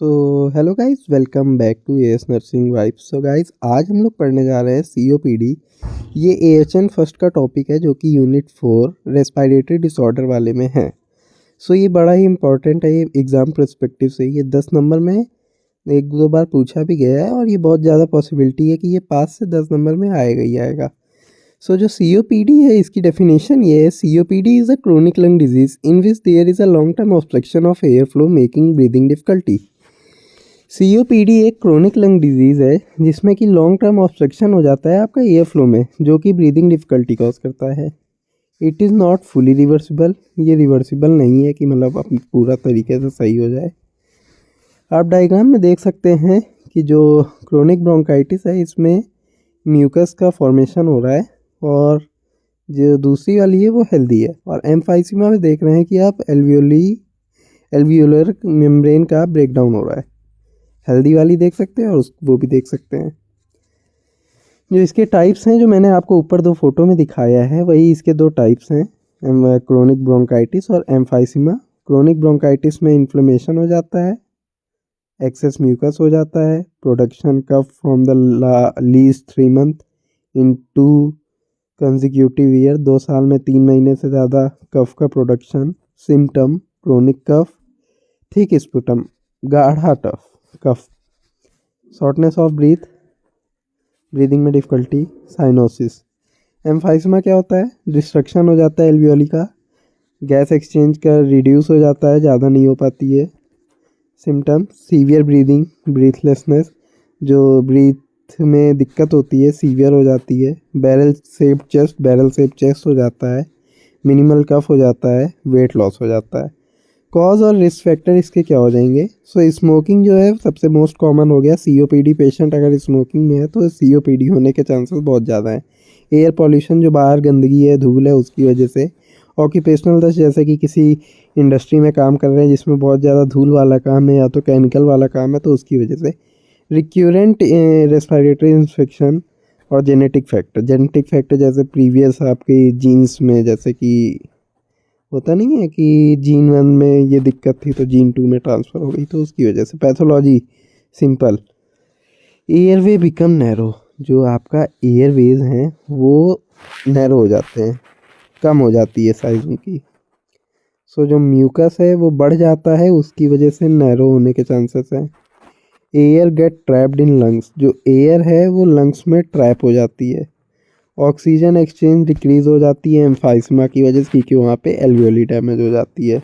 So hello guys, welcome back to AS nursing vibes. So guys, आज हम लोग पढ़ने जा रहे हैं सीओपीडी। ये एएचएन फर्स्ट का टॉपिक है जो कि यूनिट 4 रेस्पिरेटरी डिसऑर्डर वाले में है। सो ये बड़ा ही इंपॉर्टेंट है। ये एग्ज़ाम पर्सपेक्टिव से ये 10 नंबर में एक दो बार पूछा भी गया है और ये बहुत ज़्यादा पॉसिबिलिटी है कि ये 5 से 10 नंबर में आएगा ही आएगा। सो जो सीओपीडी है, इसकी डेफिनेशन ये है: COPD is a chronic lung disease in which there is a long term obstruction of air flow making breathing difficulty. COPD एक क्रोनिक लंग डिजीज़ है जिसमें कि लॉन्ग टर्म ऑब्स्ट्रक्शन हो जाता है आपका एयर फ्लो में, जो कि ब्रीदिंग डिफ़िकल्टी कॉज करता है। It is not fully reversible. ये रिवर्सिबल नहीं है कि मतलब आप पूरा तरीके से सही हो जाए। आप डायग्राम में देख सकते हैं कि जो क्रोनिक ब्रोंकाइटिस है, इसमें म्यूकस का फॉर्मेशन हो रहा है और जो दूसरी वाली है वो हेल्दी है। और एम्फाइसीमा में देख रहे हैं कि आप एल्वियोलर मेम्ब्रेन का ब्रेकडाउन हो रहा है। हेल्दी वाली देख सकते हैं और वो भी देख सकते हैं। जो इसके टाइप्स हैं, जो मैंने आपको ऊपर दो फोटो में दिखाया है, वही इसके दो टाइप्स हैं, क्रोनिक ब्रोंकाइटिस और एम्फाइसीमा। क्रोनिक ब्रोंकाइटिस में इन्फ्लेमेशन हो जाता है, एक्सेस म्यूकस हो जाता है, production cough from the least 3 month in 2 consecutive year, 2 साल में 3 महीने से ज़्यादा कफ का प्रोडक्शन। सिम्टम: क्रोनिक कफ, थिक स्पुटम, गाढ़ा tough cough, shortness of breathing में डिफ़िकल्टी, साइनोसिस। एम्फाइसमा क्या होता है? डिस्ट्रक्शन हो जाता है एल्वियोली का, गैस एक्सचेंज का रिड्यूस हो जाता है, ज़्यादा नहीं हो पाती है। सिम्टम: सीवियर ब्रीदिंग, ब्रीथलेसनेस, जो ब्रीथ में दिक्कत होती है सीवियर हो जाती है। बैरल शेप चेस्ट हो जाता है। मिनिमल कफ हो जाता है, वेट लॉस हो जाता है। कॉज और रिस्क फैक्टर इसके क्या हो जाएंगे? स्मोकिंग जो है सबसे मोस्ट कॉमन हो गया। सीओपीडी पेशेंट अगर स्मोकिंग में है तो सीओपीडी होने के चांसेस बहुत ज़्यादा हैं। एयर पॉल्यूशन, जो बाहर गंदगी है, धूल है, उसकी वजह से। ऑक्यूपेशनल डस्ट, जैसे कि किसी इंडस्ट्री में काम कर रहे हैं जिसमें बहुत ज़्यादा धूल वाला काम है या तो केमिकल वाला काम है, तो उसकी वजह से। रिक्यूरेंट रेस्पिरेटरी इन्फेक्शन और जेनेटिक फैक्टर जैसे प्रीवियस आपके जीन्स में, जैसे कि होता नहीं है कि जीन 1 में ये दिक्कत थी तो जीन 2 में ट्रांसफ़र हो गई, तो उसकी वजह से। Pathology simple: airway become narrow, जो आपका एयरवेज हैं वो नैरो हो जाते हैं, कम हो जाती है साइज़ उनकी। जो म्यूकस है वो बढ़ जाता है, उसकी वजह से नैरो होने के चांसेस हैं। Air gate trapped in lungs, जो एयर है वो लंग्स में ट्रैप हो जाती है। ऑक्सीजन एक्सचेंज डिक्रीज़ हो जाती है एम्फाइसमा की वजह से, क्योंकि वहाँ पे एल्वियोली डैमेज हो जाती है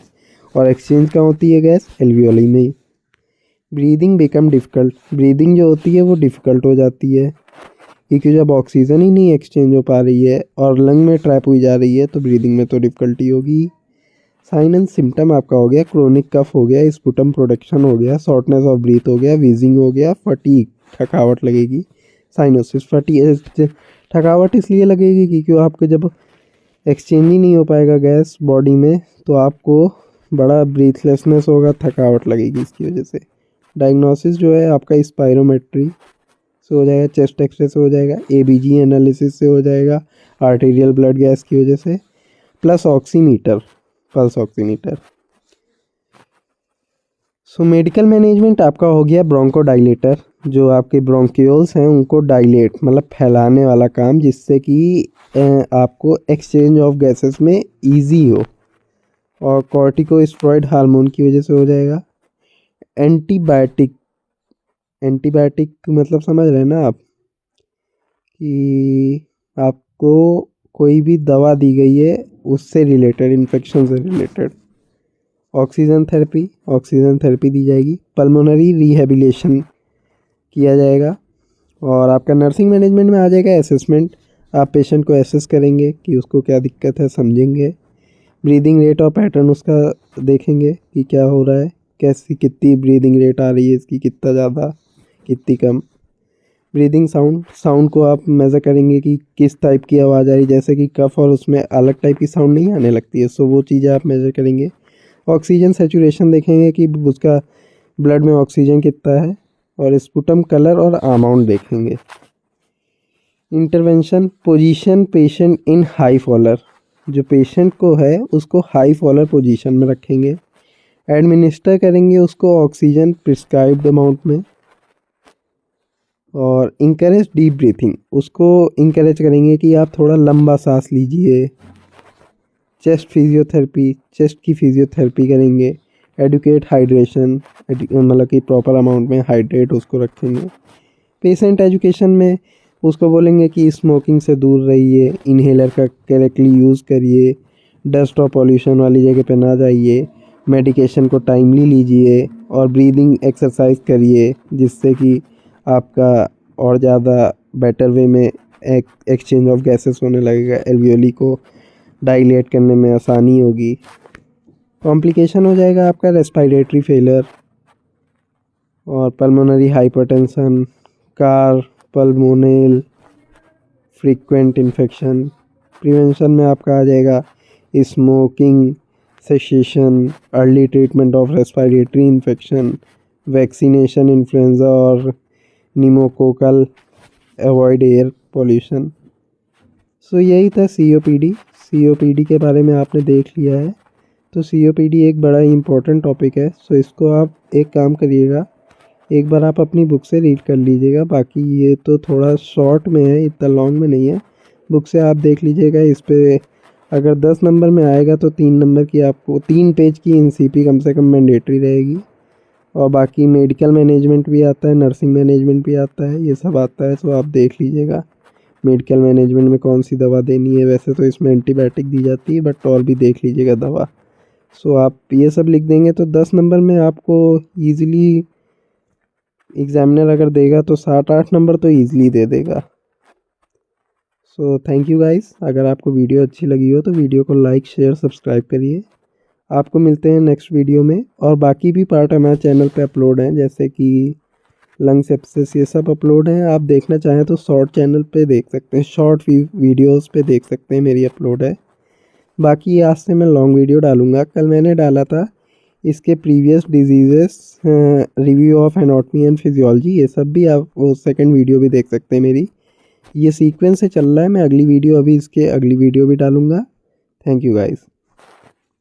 और एक्सचेंज कहाँ होती है गैस? एल्वियोली में ही। ब्रीदिंग बिकम डिफ़िकल्ट, ब्रीदिंग जो होती है वो डिफ़िकल्ट हो जाती है, क्योंकि जब ऑक्सीजन ही नहीं एक्सचेंज हो पा रही है और लंग में ट्रैप हुई जा रही है तो ब्रीदिंग में तो डिफ़िकल्टी होगी। साइन एंड सिम्टम आपका हो गया: क्रोनिक कफ हो गया, स्पुटम प्रोडक्शन हो गया, शॉर्टनेस ऑफ ब्रीथ हो गया, वीजिंग हो गया, फटीग, थकावट लगेगी। साइनोसिस, थकावट इसलिए लगेगी क्योंकि आपको जब एक्सचेंज ही नहीं हो पाएगा गैस बॉडी में तो आपको बड़ा ब्रीथलेसनेस होगा, थकावट लगेगी इसकी वजह से। डायग्नोसिस जो है आपका स्पायरोमेट्री से हो जाएगा, चेस्ट एक्सरे से हो जाएगा, एबीजी एनालिसिस से हो जाएगा, आर्टेरियल ब्लड गैस की वजह से, plus oximeter, pulse oximeter. Medical management आपका हो गया ब्रोंकोडाइलेटर, जो आपके ब्रोंक्यूल्स हैं उनको डायलेट मतलब फैलाने वाला काम, जिससे कि आपको एक्सचेंज ऑफ गैसेस में इजी हो। और कॉर्टिकोस्टेरॉइड हार्मोन की वजह से हो जाएगा। एंटीबायोटिक, एंटीबायोटिक मतलब समझ रहे हैं ना आप, कि आपको कोई भी दवा दी गई है उससे रिलेटेड, इन्फेक्शन से रिलेटेड। ऑक्सीजन थेरेपी दी जाएगी। पल्मोनरी रिहेबिलिटेशन किया जाएगा। और आपका नर्सिंग मैनेजमेंट में आ जाएगा असेसमेंट, आप पेशेंट को असेस करेंगे कि उसको क्या दिक्कत है, समझेंगे। ब्रीदिंग रेट और पैटर्न उसका देखेंगे कि क्या हो रहा है, कैसी कितनी ब्रीदिंग रेट आ रही है इसकी, कितना ज़्यादा कितनी कम। ब्रीदिंग साउंड को आप मेज़र करेंगे कि किस टाइप की आवाज़ आ रही है, जैसे कि कफ और उसमें अलग टाइप की साउंड नहीं आने लगती है, वो चीज़ें आप मेज़र करेंगे। ऑक्सीजन सैचुरेशन देखेंगे कि उसका ब्लड में ऑक्सीजन कितना है, और स्पुटम कलर और अमाउंट देखेंगे। Intervention: position patient in high Fowler, जो पेशेंट को है उसको हाई फॉलर पोजीशन में रखेंगे। एडमिनिस्टर करेंगे उसको ऑक्सीजन प्रिस्क्राइब्ड अमाउंट में। और इंकरेज डीप ब्रीथिंग, उसको इंकरेज करेंगे कि आप थोड़ा लंबा सांस लीजिए। चेस्ट फिजियोथेरेपी, चेस्ट की फिजियोथेरेपी करेंगे। एडुकेट हाइड्रेशन, मतलब कि प्रॉपर अमाउंट में हाइड्रेट उसको रखेंगे। पेशेंट एजुकेशन में उसको बोलेंगे कि स्मोकिंग से दूर रहिए, इन्हेलर का करेक्टली यूज़ करिए, डस्ट और पॉल्यूशन वाली जगह पे ना जाइए, मेडिकेशन को टाइमली लीजिए और ब्रीदिंग एक्सरसाइज करिए, जिससे कि आपका और ज़्यादा बेटर वे में एक्सचेंज ऑफ गैसेस होने लगेगा, एल्वियोली को डाइलेट करने में आसानी होगी। कॉम्प्लिकेशन हो जाएगा आपका रेस्पिरेटरी फेलियर और pulmonary hypertension, pulmonal frequent infection. Prevention में आपका आ जाएगा smoking cessation, early treatment of respiratory infection, vaccination influenza और pneumococcal, avoid air pollution. So यही था सीओपीडी के बारे में आपने देख लिया है। तो सीओपीडी एक बड़ा ही इम्पोर्टेंट टॉपिक है। सो इसको आप एक काम करिएगा, एक बार आप अपनी बुक से रीड कर लीजिएगा। बाकी ये तो थोड़ा शॉर्ट में है, इतना लॉन्ग में नहीं है। बुक से आप देख लीजिएगा। इस पे अगर 10 नंबर में आएगा तो 3 नंबर की आपको 3 पेज की एनसीपी कम से कम मैंडेटरी रहेगी। और बाकी मेडिकल मैनेजमेंट भी आता है, नर्सिंग मैनेजमेंट भी आता है, ये सब आता है। सो आप देख लीजिएगा मेडिकल मैनेजमेंट में कौन सी दवा देनी है। वैसे तो इसमें एंटीबायोटिक दी जाती है, बट और भी देख लीजिएगा दवा। सो आप ये सब लिख देंगे तो 10 नंबर में आपको ईज़िली एग्जामिनर अगर देगा तो 7-8 नंबर तो ईज़िली दे देगा। So thank you guys. अगर आपको वीडियो अच्छी लगी हो तो वीडियो को लाइक शेयर सब्सक्राइब करिए। आपको मिलते हैं नेक्स्ट वीडियो में। और बाकी भी पार्ट हमारे चैनल पे अपलोड हैं, जैसे कि लंग सेप्सिस, ये सब अपलोड हैं। आप देखना चाहें तो शॉर्ट चैनल पे देख सकते हैं, शॉर्ट वीडियोस पे देख सकते हैं, मेरी अपलोड है। बाकी आज से मैं लॉन्ग वीडियो डालूंगा। कल मैंने डाला था इसके previous diseases, review of anatomy and physiology, ये सब भी आप वो सेकंड वीडियो भी देख सकते हैं मेरी। ये सीक्वेंस से चल रहा है। मैं अगली वीडियो भी डालूंगा। Thank you guys.